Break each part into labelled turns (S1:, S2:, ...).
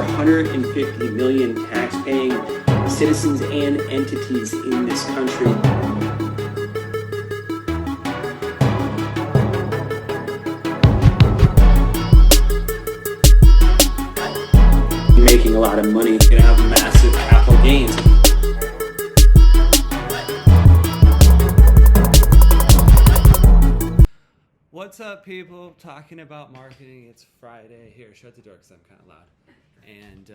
S1: 150 million tax-paying citizens and entities in this country. Making a lot of money, gonna have massive capital gains.
S2: What's up, people? Talking about marketing. It's Friday. Here, shut the door because I'm kind of loud. And,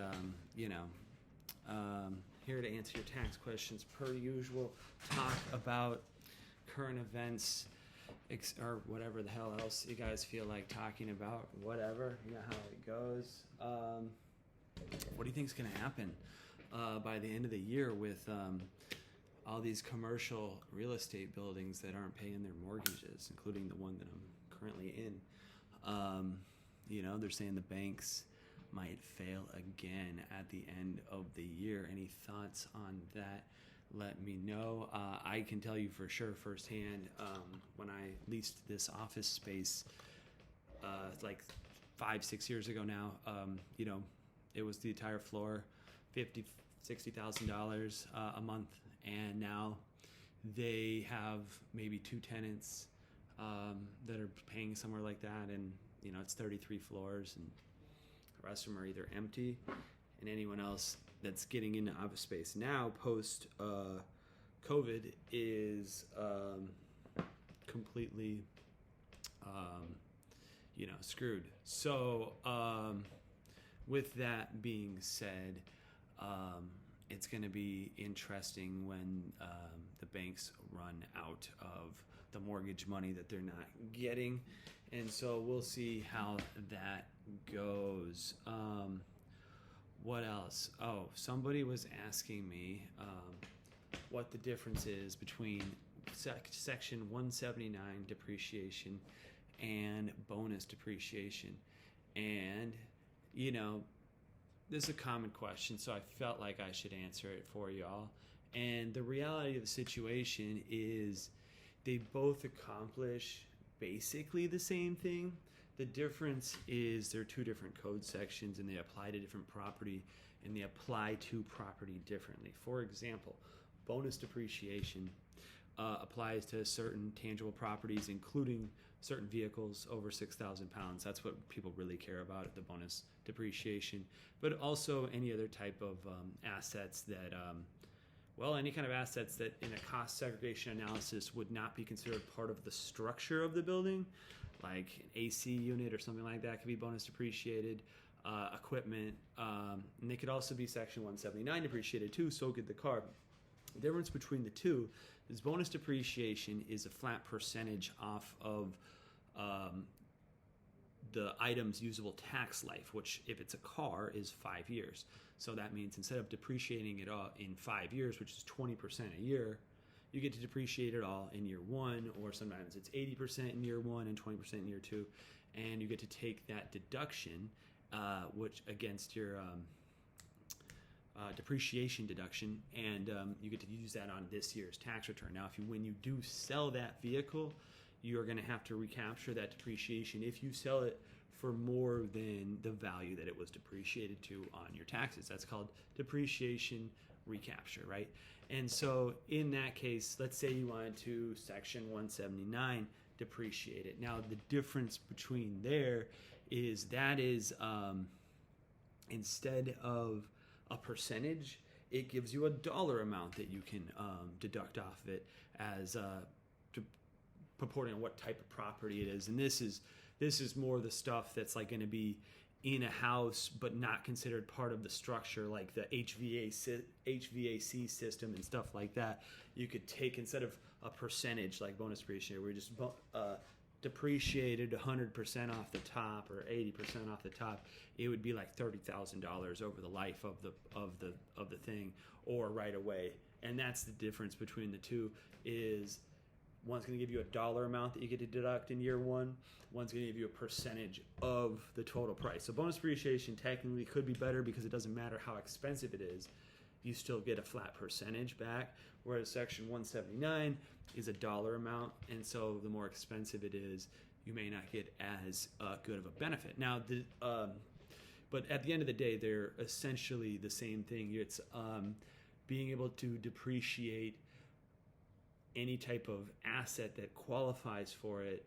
S2: here to answer your tax questions per usual. Talk about current events or whatever the hell else you guys feel like talking about. Whatever. You know how it goes. What do you think is going to happen by the end of the year with all these commercial real estate buildings that aren't paying their mortgages, including the one that I'm currently in? They're saying the banks might fail again at the end of the year. Any thoughts on that? Let me know. I can tell you for sure firsthand, when I leased this office space like 5-6 years ago now, it was the entire floor, $60,000 a month, and now they have maybe 2 tenants that are paying somewhere like that, and it's 33 floors, and the rest of them are either empty, and anyone else that's getting into office space now post COVID is completely screwed. So with that being said, it's going to be interesting when the banks run out of the mortgage money that they're not getting. And so we'll see how that goes. What else? Oh, somebody was asking me what the difference is between Section 179 depreciation and bonus depreciation. And this is a common question, so I felt like I should answer it for y'all. And the reality of the situation is they both accomplish basically the same thing. The difference is they're 2 different code sections, and they apply to different property, and they apply to property differently. For example, bonus depreciation applies to certain tangible properties, including certain vehicles over 6,000 pounds. That's what people really care about at the bonus depreciation. But also any other type of assets that, any kind of assets that in a cost segregation analysis would not be considered part of the structure of the building, like an AC unit or something like that could be bonus depreciated. Equipment, and they could also be Section 179 depreciated too, so could the car. The difference between the two is bonus depreciation is a flat percentage off of the item's usable tax life, which if it's a car is 5 years. So that means instead of depreciating it all in 5 years, which is 20% a year, you get to depreciate it all in year 1, or sometimes it's 80% in year 1 and 20% in year 2, and you get to take that deduction, which against your depreciation deduction, and you get to use that on this year's tax return. Now, when you do sell that vehicle, you're going to have to recapture that depreciation if you sell it for more than the value that it was depreciated to on your taxes. That's called depreciation recapture, right? And so in that case, let's say you wanted to Section 179 depreciate it. Now, the difference between there is that is instead of a percentage, it gives you a dollar amount that you can deduct off of it as purporting on what type of property it is. And this is more the stuff that's like going to be in a house but not considered part of the structure, like the HVAC system and stuff like that. You could take, instead of a percentage like bonus depreciation, where you just depreciated 100% off the top or 80% off the top, it would be like $30,000 over the life of the thing, or right away. And that's the difference between the two. Is one's going to give you a dollar amount that you get to deduct in year 1. One's going to give you a percentage of the total price. So bonus depreciation technically could be better because it doesn't matter how expensive it is. You still get a flat percentage back, whereas Section 179 is a dollar amount, and so the more expensive it is, you may not get as good of a benefit. Now, but at the end of the day, they're essentially the same thing. It's being able to depreciate any type of asset that qualifies for it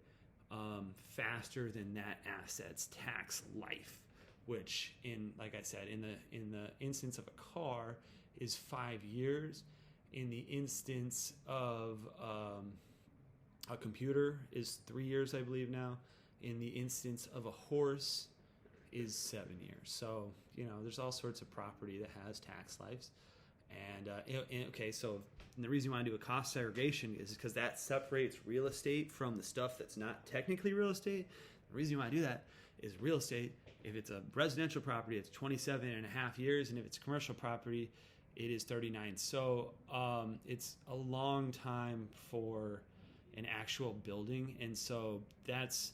S2: faster than that asset's tax life, which, like I said, in the instance of a car is 5 years. In the instance of a computer is 3 years, I believe now. In the instance of a horse is 7 years. So, there's all sorts of property that has tax lives. And the reason you want to do a cost segregation is because that separates real estate from the stuff that's not technically real estate. The reason you want to do that is real estate, if it's a residential property, it's 27 and a half years. And if it's commercial property, it is 39. So it's a long time for an actual building. And so that's,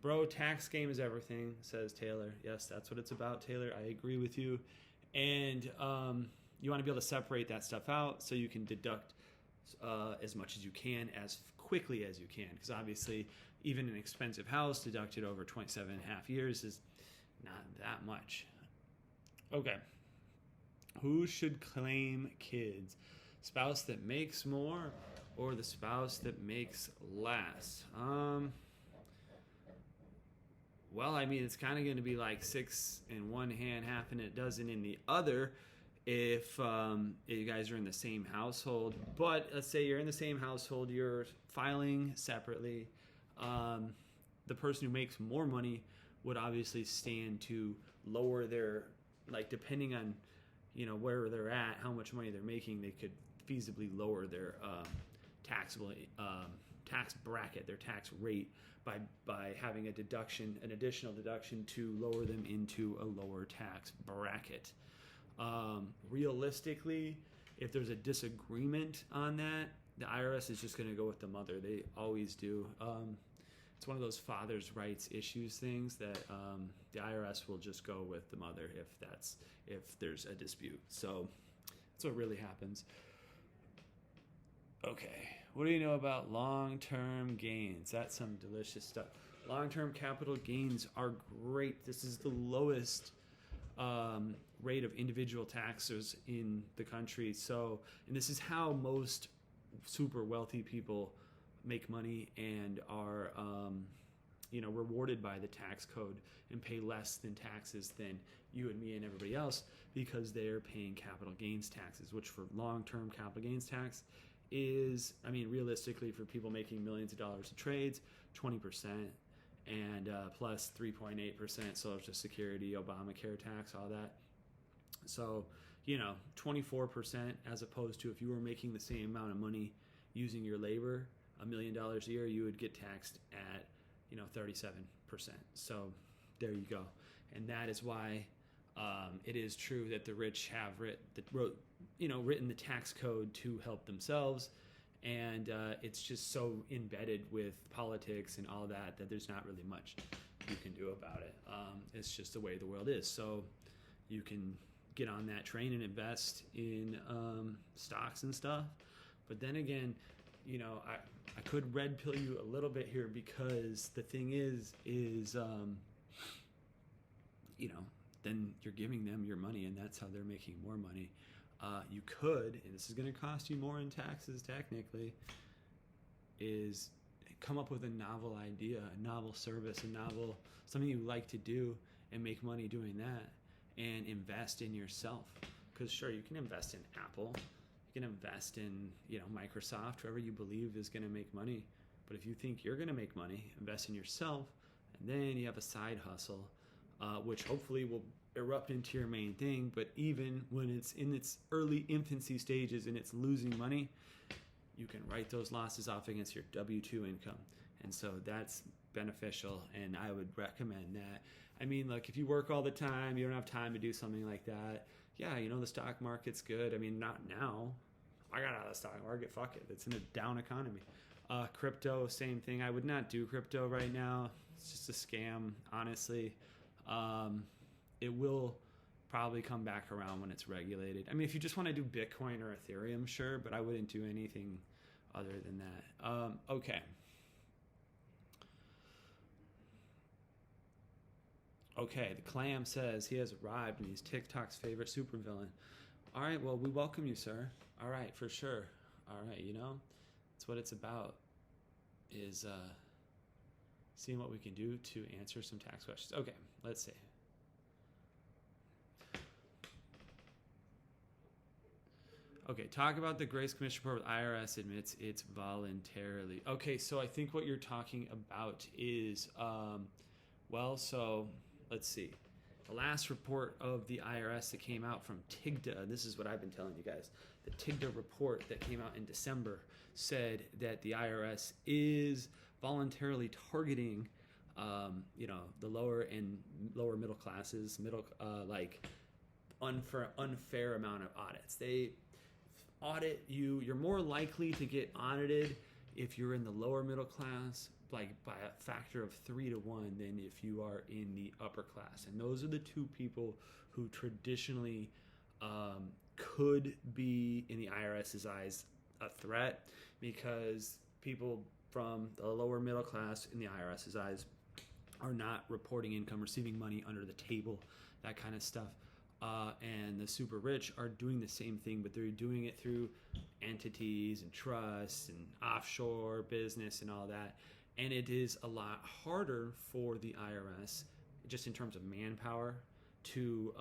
S2: bro, tax game is everything, says Taylor. Yes, that's what it's about, Taylor. I agree with you. And you want to be able to separate that stuff out so you can deduct as much as you can, as quickly as you can. Because obviously, even an expensive house deducted over 27 and a half years is not that much. Okay. Who should claim kids? Spouse that makes more or the spouse that makes less? Well, I mean, it's kind of going to be like 6 in one hand, half in a dozen in the other if you guys are in the same household. But let's say you're in the same household, you're filing separately. The person who makes more money would obviously stand to lower their, like, depending on, where they're at, how much money they're making, they could feasibly lower their taxable tax bracket, their tax rate, by having an additional deduction to lower them into a lower tax bracket. Realistically, if there's a disagreement on that, the IRS is just going to go with the mother. They always do. It's one of those father's rights issues things that the IRS will just go with the mother if there's a dispute. So that's what really happens. Okay, what do you know about long-term gains? That's some delicious stuff. Long-term capital gains are great. This is the lowest rate of individual taxes in the country. So, and this is how most super wealthy people make money and are, rewarded by the tax code and pay less than taxes than you and me and everybody else, because they're paying capital gains taxes, which for long-term capital gains tax is, realistically, for people making millions of dollars in trades, 20%, and plus 3.8% Social Security, Obamacare tax, all that. So, 24%, as opposed to if you were making the same amount of money using your labor, $1 million a year, you would get taxed at 37%. So there you go. And that is why it is true that the rich have written the tax code to help themselves, and it's just so embedded with politics and all that there's not really much you can do about it. It's just the way the world is. So you can get on that train and invest in stocks and stuff, but then again, I could red pill you a little bit here, because the thing is then you're giving them your money, and that's how they're making more money. You could, and this is going to cost you more in taxes technically, is come up with a novel idea, a novel service, something you like to do and make money doing that, and invest in yourself. Because sure, you can invest in Apple, you can invest in Microsoft, whoever you believe is going to make money. But if you think you're going to make money, invest in yourself, and then you have a side hustle, which hopefully will erupt into your main thing. But even when it's in its early infancy stages and it's losing money, you can write those losses off against your W-2 income. And so that's beneficial, and I would recommend that. Look, if you work all the time, you don't have time to do something like that. Yeah, the stock market's good. Not now. I got out of the stock market. Fuck it. It's in a down economy. Crypto, same thing. I would not do crypto right now. It's just a scam, honestly. It will probably come back around when it's regulated. If you just want to do Bitcoin or Ethereum, sure, but I wouldn't do anything other than that. Okay. Okay, the clam says he has arrived and he's TikTok's favorite supervillain. All right, well, we welcome you, sir. All right, for sure. All right, that's what it's about, is seeing what we can do to answer some tax questions. Okay, let's see. Okay, talk about the Grace Commission report with IRS admits it's voluntarily. Okay, so I think what you're talking about is, so let's see. The last report of the IRS that came out from TIGTA, this is what I've been telling you guys. The TIGTA report that came out in December said that the IRS is voluntarily targeting, the lower and lower middle classes, unfair amount of audits. They audit you. You're more likely to get audited if you're in the lower middle class, like by a factor of 3 to 1, than if you are in the upper class. And those are the two people who traditionally could be, in the IRS's eyes, a threat, because people from the lower middle class, in the IRS's eyes, are not reporting income, receiving money under the table, that kind of stuff. And the super rich are doing the same thing, but they're doing it through entities and trusts and offshore business and all that. And it is a lot harder for the IRS, just in terms of manpower, to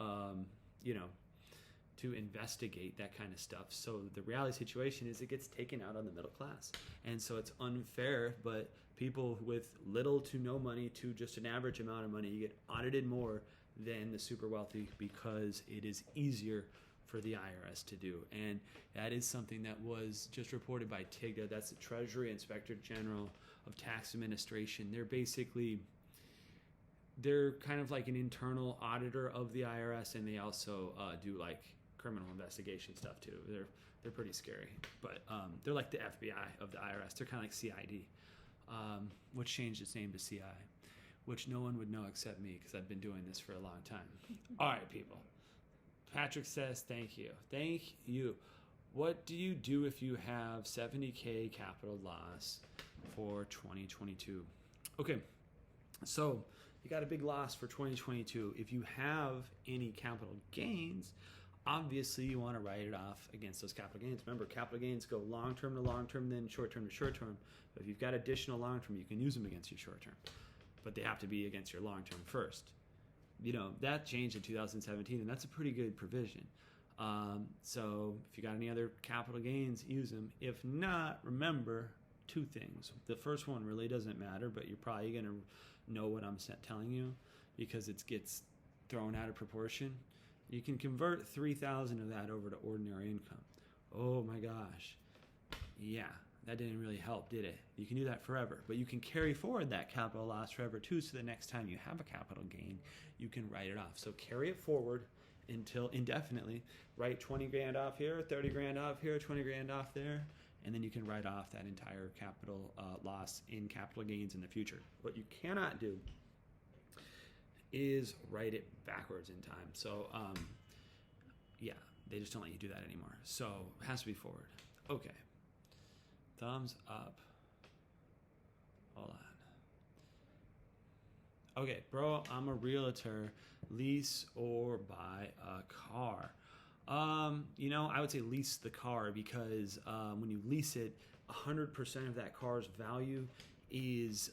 S2: investigate that kind of stuff. So the reality situation is it gets taken out on the middle class. And so it's unfair, but people with little to no money to just an average amount of money, you get audited more than the super wealthy, because it is easier for the IRS to do. And that is something that was just reported by TIGTA. That's the Treasury Inspector General of Tax Administration. They're kind of like an internal auditor of the IRS, and they also do like criminal investigation stuff too. They're pretty scary, but they're like the FBI of the IRS. They're kind of like CID, which changed its name to CI, which no one would know except me, because I've been doing this for a long time. All right, people. Patrick says, thank you. Thank you. What do you do if you have 70K capital loss for 2022? Okay, so you got a big loss for 2022. If you have any capital gains, obviously you want to write it off against those capital gains. Remember, capital gains go long-term to long-term, then short-term to short-term. But if you've got additional long-term, you can use them against your short-term. But they have to be against your long-term first. That changed in 2017, and that's a pretty good provision. So if you got any other capital gains, use them. If not, remember two things. The first one really doesn't matter, but you're probably going to know what I'm telling you, because it gets thrown out of proportion. You can convert 3,000 of that over to ordinary income. Oh my gosh. Yeah. That didn't really help, did it? You can do that forever, but you can carry forward that capital loss forever too, so the next time you have a capital gain, you can write it off. So carry it forward until indefinitely. Write 20 grand off here, 30 grand off here, 20 grand off there, and then you can write off that entire capital loss in capital gains in the future. What you cannot do is write it backwards in time. So, they just don't let you do that anymore. So it has to be forward. Okay. Thumbs up. Hold on. Okay, bro, I'm a realtor. Lease or buy a car? I would say lease the car, because when you lease it, 100% of that car's value is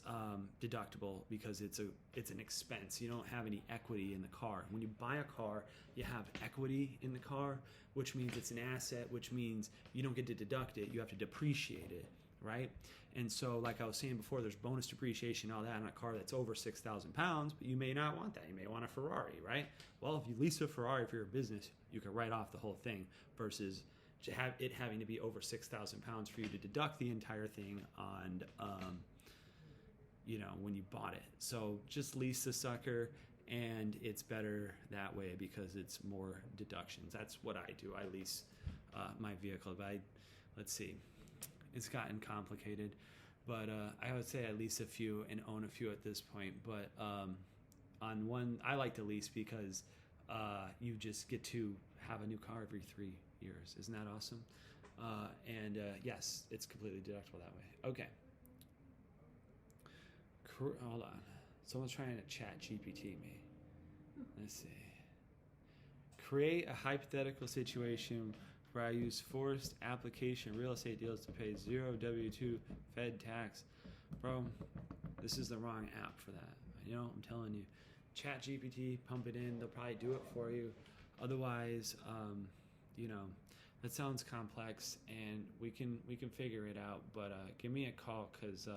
S2: deductible, because it's an expense. You don't have any equity in the car. When you buy a car, you have equity in the car, which means it's an asset, which means you don't get to deduct it. You have to depreciate it, right? And so, like I was saying before, there's bonus depreciation, all that on a car that's over 6,000 pounds, but you may not want that. You may want a Ferrari, right? Well, if you lease a Ferrari for your business, you can write off the whole thing, versus to have it having to be over 6,000 pounds for you to deduct the entire thing on, when you bought it. So just lease the sucker, and it's better that way because it's more deductions. That's what I do. I lease my vehicle. But let's see. It's gotten complicated, but I would say I lease a few and own a few at this point. But on one, I like to lease because you just get to have a new car every 3 years. Isn't that awesome? And yes, it's completely deductible that way. Okay. Hold on. Someone's trying to chat GPT me. Let's see. Create a hypothetical situation where I use forced application real estate deals to pay zero W-2 Fed tax. Bro, this is the wrong app for that. You know, I'm telling you. ChatGPT, pump it in. They'll probably do it for you. Otherwise, you know, that sounds complex, and we can figure it out. But give me a call, because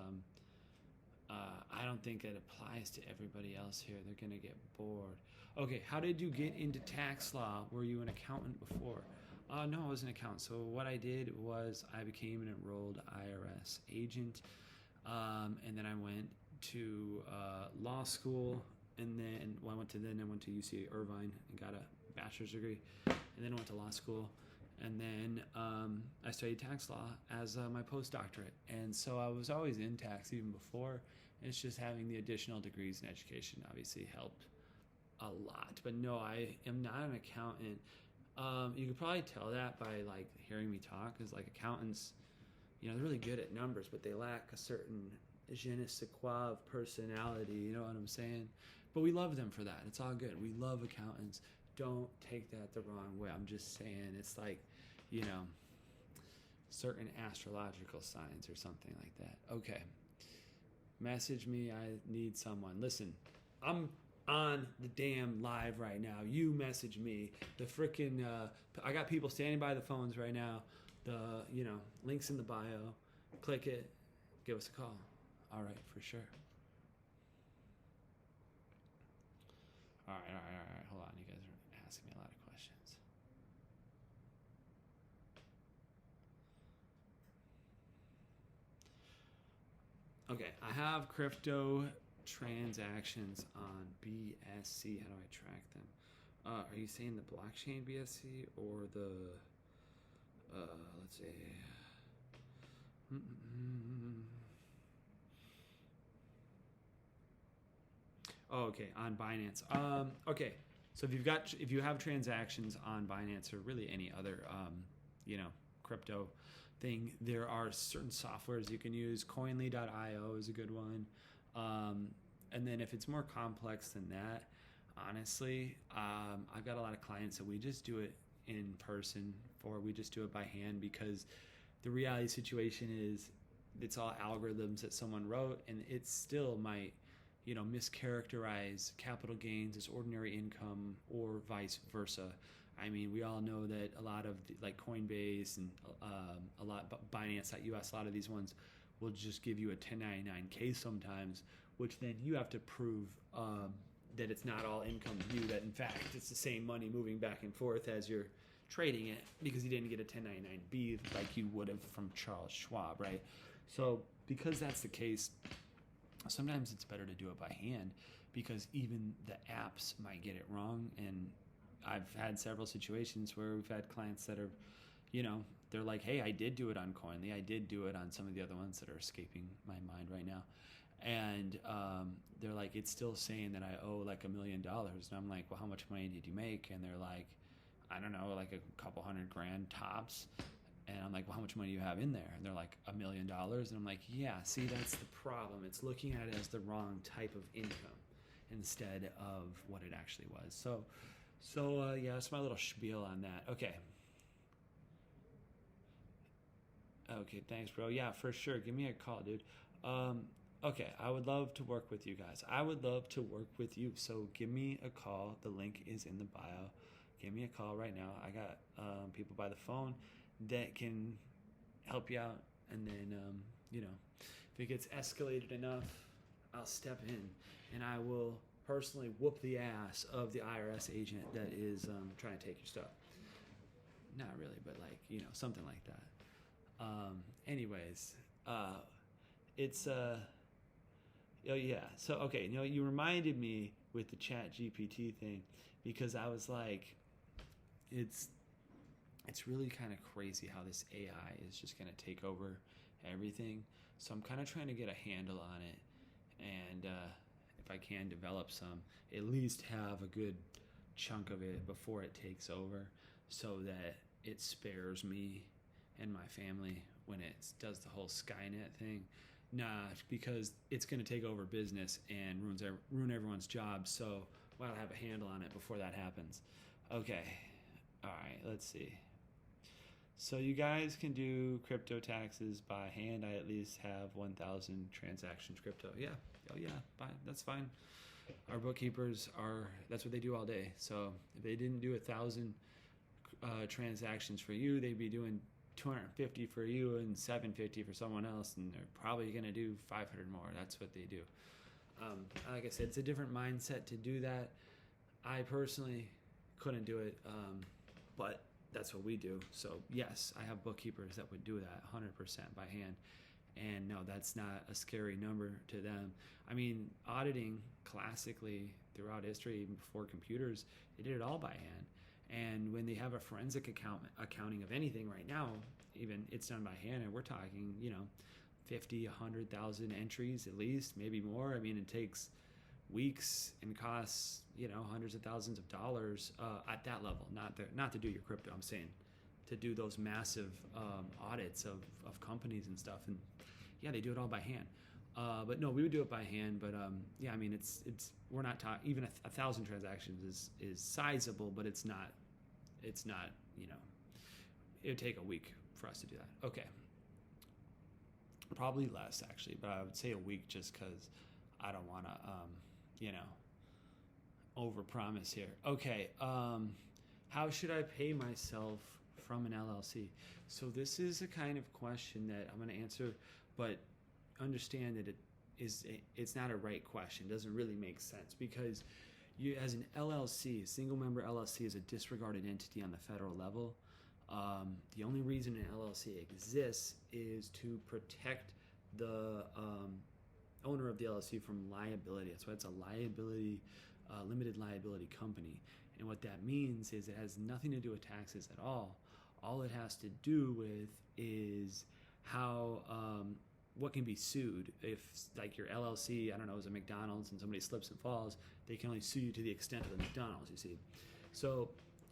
S2: I don't think it applies to everybody else here. They're gonna get bored. Okay, how did you get into tax law? Were you an accountant before? No, I was an accountant. So what I did was I became an enrolled IRS agent, and then I went to law school, and then I went to UC Irvine and got a bachelor's degree, and then I went to law school, and then I studied tax law as my postdoctorate. And so I was always in tax even before. It's just having the additional degrees in education obviously helped a lot. But no, I am not an accountant. You could probably tell that by like hearing me talk, because like accountants, you know, they're really good at numbers, but they lack a certain je ne sais quoi of personality. You know what I'm saying? But we love them for that. It's all good. We love accountants. Don't take that the wrong way. I'm just saying it's like, you know, certain astrological signs or something like that. Okay. Message me. I need someone. Listen, I'm on the damn live right now. You message me. The freaking I got people standing by the phones right now. The, you know, link's in the bio. Click it. Give us a call. All right, for sure. All right. Hold on. You guys are asking me a lot of questions. Okay, I have crypto transactions on BSC. How do I track them? Are you saying the blockchain BSC or the, let's see. Oh, okay, on Binance. Okay, so if you have transactions on Binance or really any other, you know, crypto thing, there are certain softwares you can use. Coinly.io is a good one. And then if it's more complex than that, honestly, I've got a lot of clients that we just do it in person, or we just do it by hand, because the reality situation is it's all algorithms that someone wrote, and it still might, you know, mischaracterize capital gains as ordinary income or vice versa. I mean, we all know that a lot of like Coinbase and a lot Binance.us, a lot of these ones will just give you a 1099K sometimes, which then you have to prove that it's not all income to you, that in fact it's the same money moving back and forth as you're trading it, because you didn't get a 1099B like you would have from Charles Schwab, right? So because that's the case, sometimes it's better to do it by hand, because even the apps might get it wrong. And I've had several situations where we've had clients that are, you know, they're like, hey, I did do it on Coinly. I did do it on some of the other ones that are escaping my mind right now. And they're like, it's still saying that I owe like $1 million. And I'm like, well, how much money did you make? And they're like, I don't know, like a couple $100,000 tops. And I'm like, well, how much money do you have in there? And they're like, $1 million. And I'm like, yeah, see, that's the problem. It's looking at it as the wrong type of income instead of what it actually was. So yeah, that's my little spiel on that. Okay. Okay, thanks, bro. Yeah, for sure. Give me a call, dude. Okay, I would love to work with you guys. I would love to work with you. So give me a call. The link is in the bio. Give me a call right now. I got people by the phone that can help you out. And then, you know, if it gets escalated enough, I'll step in and I will personally whoop the ass of the IRS agent that is trying to take your stuff. Not really, but like, you know, something like that. Anyways, it's oh yeah. So okay, you know, you reminded me with the ChatGPT thing, because I was like, it's really kind of crazy how this AI is just going to take over everything. So I'm kind of trying to get a handle on it, and if I can develop some, at least have a good chunk of it before it takes over, so that it spares me and my family when it does the whole Skynet thing. Nah, because it's going to take over business and ruin everyone's job. So Well, I'll have a handle on it before that happens. Okay. All right. Let's see. So you guys can do crypto taxes by hand. I at least have 1,000 transactions crypto. Yeah. Oh yeah. Fine. That's fine. Our bookkeepers that's what they do all day. So if they didn't do 1,000 transactions for you, they'd be doing 250 for you and 750 for someone else, and they're probably going to do 500 more. That's what they do. Like I said, it's a different mindset to do that. I personally couldn't do it, but that's what we do. So yes, I have bookkeepers that would do that 100% by hand. And no, that's not a scary number to them. I mean, auditing classically throughout history, even before computers, they did it all by hand. And when they have a forensic accounting of anything right now, even it's done by hand, and we're talking, 50, 100,000 entries at least, maybe more. I mean, it takes weeks and costs, hundreds of thousands of dollars at that level. Not to do your crypto, I'm saying to do those massive audits of companies and stuff. And yeah, they do it all by hand. But no, we would do it by hand. But yeah, I mean, it's we're not talking, even 1,000 transactions is sizable, but it's not, it would take a week for us to do that. Okay. Probably less actually, but I would say a week just because I don't want to, overpromise here. Okay. How should I pay myself from an LLC? So this is a kind of question that I'm going to answer, but understand that it's not a right question. It doesn't really make sense because you, as an LLC, a single member LLC, is a disregarded entity on the federal level. The only reason an LLC exists is to protect the owner of the LLC from liability. That's why it's a limited liability company. And what that means is it has nothing to do with taxes at all. All it has to do with is how what can be sued. If, like, your LLC, I don't know, is a McDonald's and somebody slips and falls, they can only sue you to the extent of the McDonald's, you see. So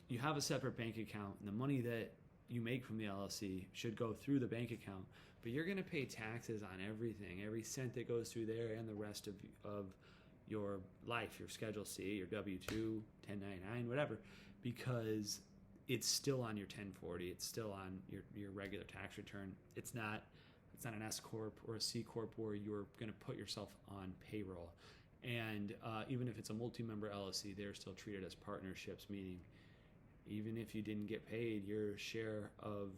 S2: you have a separate bank account, and the money that you make from the LLC should go through the bank account, but you're going to pay taxes on everything, every cent that goes through there, and the rest of your life, your Schedule C, your W-2, 1099, whatever, because it's still on your 1040. It's still on your regular tax return. It's not an S corp or a C corp where you're going to put yourself on payroll. And even if it's a multi-member LLC, they're still treated as partnerships, meaning even if you didn't get paid your share of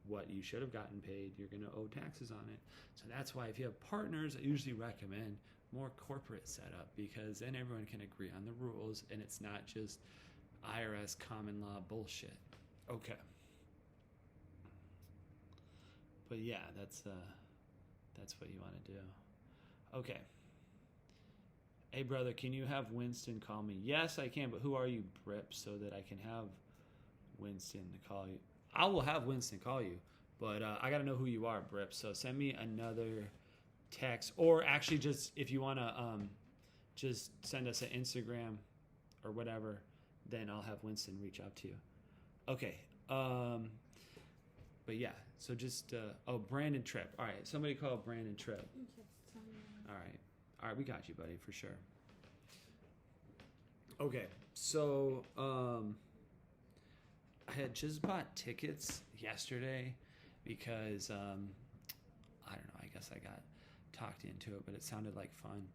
S2: what you should have gotten paid, you're going to owe taxes on it. So that's why if you have partners, I usually recommend more corporate setup, because then everyone can agree on the rules and it's not just IRS common law bullshit. Okay. But yeah, that's what you want to do. Okay. Hey brother, can you have Winston call me? Yes, I can, but who are you, Brip, so that I can have Winston to call you? I will have Winston call you, but I got to know who you are, Brip. So send me another text, or actually just, if you want to just send us an Instagram or whatever, then I'll have Winston reach out to you. Okay. But yeah, so just, Brandon Tripp. All right, somebody call Brandon Tripp. All right, we got you, buddy, for sure. Okay, so I had just bought tickets yesterday because, I don't know, I guess I got talked into it, but it sounded like fun.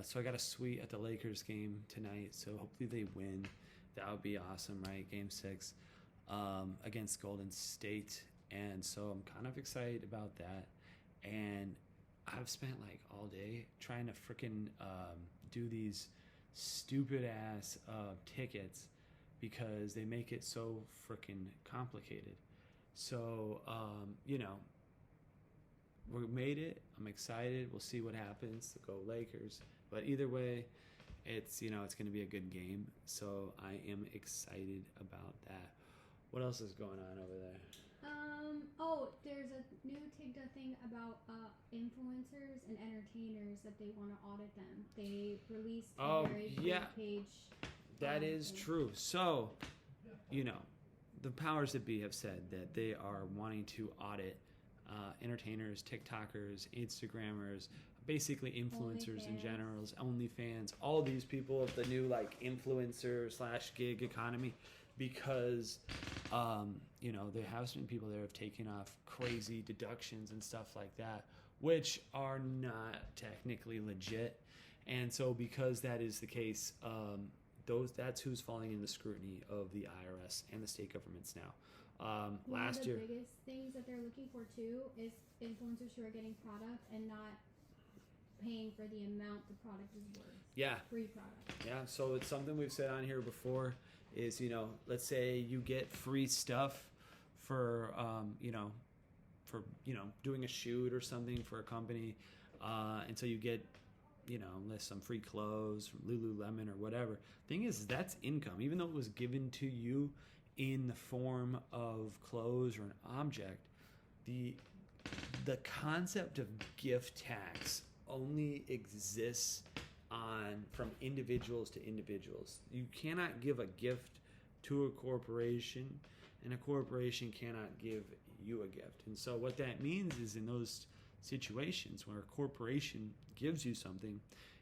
S2: So I got a suite at the Lakers game tonight, so hopefully they win. That would be awesome, right? Game 6 against Golden State. And so I'm kind of excited about that. And I've spent like all day trying to freaking do these stupid ass tickets because they make it so freaking complicated. So, we made it. I'm excited. We'll see what happens. Go Lakers. But either way, it's going to be a good game. So I am excited about that. What else is going on over there?
S3: There's a new TikTok thing about influencers and entertainers that they want to audit them. They released a very big page.
S2: That is true. So, the powers that be have said that they are wanting to audit entertainers, TikTokers, Instagrammers, basically influencers in
S3: OnlyFans.
S2: general, OnlyFans, all these people of the new like influencer slash gig economy, because there have been people that have taken off crazy deductions and stuff like that, which are not technically legit. And so because that is the case, that's who's falling in the scrutiny of the IRS and the state governments now. Last year,
S3: one of the biggest things that they're looking for too is influencers who are getting product and not paying for the amount the product is worth.
S2: Yeah.
S3: Free product.
S2: Yeah, so it's something we've said on here before is, let's say you get free stuff for, doing a shoot or something for a company. And so you get, some free clothes from Lululemon or whatever. Thing is, that's income. Even though it was given to you in the form of clothes or an object, the concept of gift tax only exists from individuals to individuals. You cannot give a gift to a corporation, and a corporation cannot give you a gift. And so what that means is, in those situations where a corporation gives you something,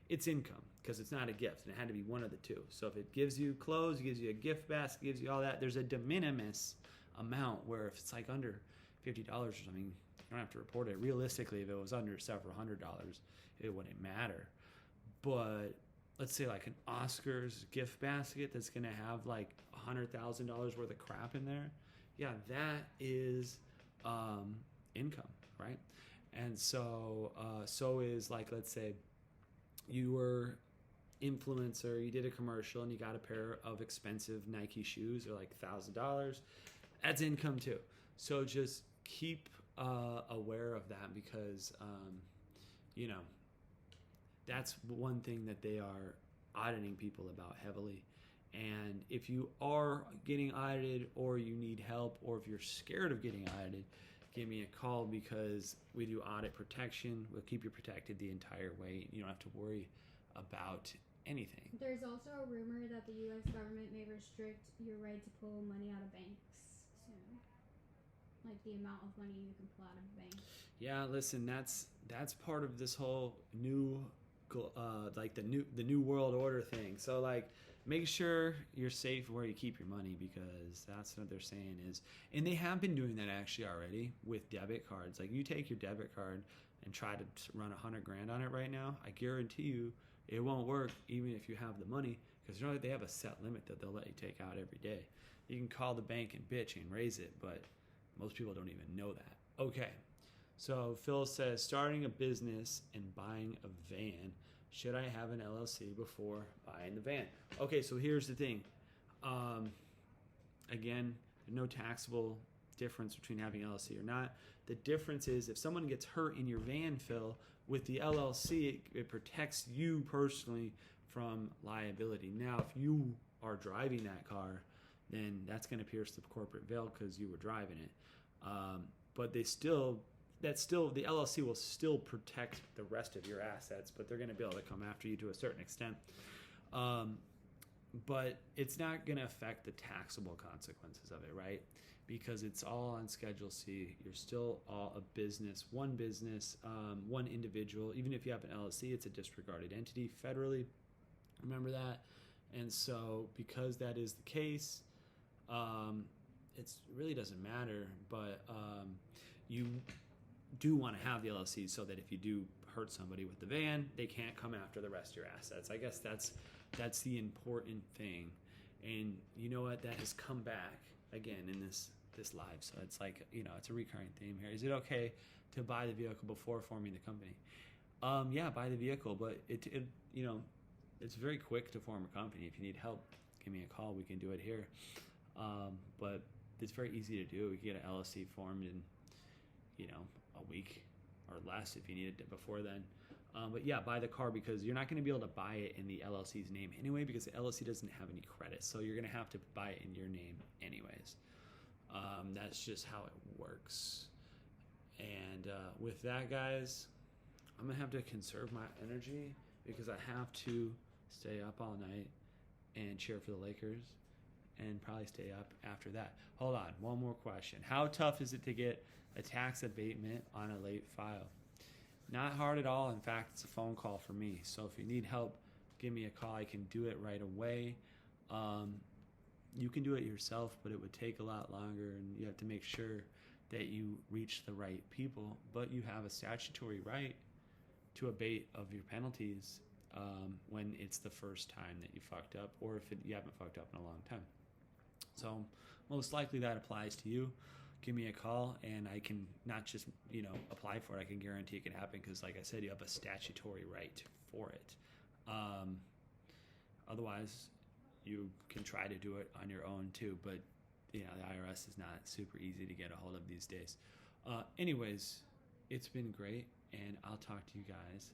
S2: it's income, because it's not a gift, and it had to be one of the two. So if it gives you clothes, gives you a gift basket, gives you all that, there's a de minimis amount where if it's like under $50 or something, you don't have to report it. Realistically, if it was under several $100s, it wouldn't matter. But let's say like an Oscars gift basket that's going to have like $100,000 worth of crap in there. Yeah, that is income, right? And so is like, let's say you were influencer, you did a commercial and you got a pair of expensive Nike shoes. They're like $1,000. That's income too. So just keep aware of that, because that's one thing that they are auditing people about heavily. And if you are getting audited, or you need help, or if you're scared of getting audited, give me a call, because we do audit protection. We'll keep you protected the entire way. You don't have to worry about anything.
S3: There's also a rumor that the U.S. government may restrict your right to pull money out of banks soon. Like the amount of money you can pull out of a bank.
S2: Yeah, listen, that's part of this whole new the new world order thing. So like, make sure you're safe where you keep your money, because that's what they're saying is, and they have been doing that actually already with debit cards. Like, you take your debit card and try to run $100,000 on it right now, I guarantee you it won't work, even if you have the money, because they have a set limit that they'll let you take out every day. You can call the bank and bitch and raise it, but most people don't even know that. Okay. So Phil says, starting a business and buying a van. Should I have an LLC before buying the van? Okay, so here's the thing. Again, no taxable difference between having an LLC or not. The difference is, if someone gets hurt in your van, Phil, with the LLC, it protects you personally from liability. Now, if you are driving that car, then that's going to pierce the corporate veil because you were driving it. But the LLC will still protect the rest of your assets, but they're going to be able to come after you to a certain extent. But it's not going to affect the taxable consequences of it, right? Because it's all on Schedule C. You're still all a business, one individual. Even if you have an LLC, it's a disregarded entity federally. Remember that. And so because that is the case, it really doesn't matter. But you do want to have the LLC so that if you do hurt somebody with the van, they can't come after the rest of your assets. I guess that's the important thing. And you know what? That has come back again in this live. So it's like, it's a recurring theme here. Is it okay to buy the vehicle before forming the company? Yeah, buy the vehicle, but it's very quick to form a company. If you need help, give me a call. We can do it here. But it's very easy to do. We can get an LLC formed in, a week or less if you need it before then. But yeah, buy the car, because you're not going to be able to buy it in the LLC's name anyway, because the LLC doesn't have any credit. So you're going to have to buy it in your name anyways. That's just how it works. And with that, guys, I'm going to have to conserve my energy because I have to stay up all night and cheer for the Lakers. and probably stay up after that. Hold on, one more question. How tough is it to get a tax abatement on a late file? Not hard at all. In fact, it's a phone call for me. So if you need help, give me a call. I can do it right away. You can do it yourself, but it would take a lot longer, and you have to make sure that you reach the right people. But you have a statutory right to abate of your penalties when it's the first time that you fucked up, or if you haven't fucked up in a long time. So most likely that applies to you. Give me a call, and I can not just apply for it. I can guarantee it can happen because, like I said, you have a statutory right for it. Otherwise, you can try to do it on your own too, but the IRS is not super easy to get a hold of these days. Anyways, it's been great, and I'll talk to you guys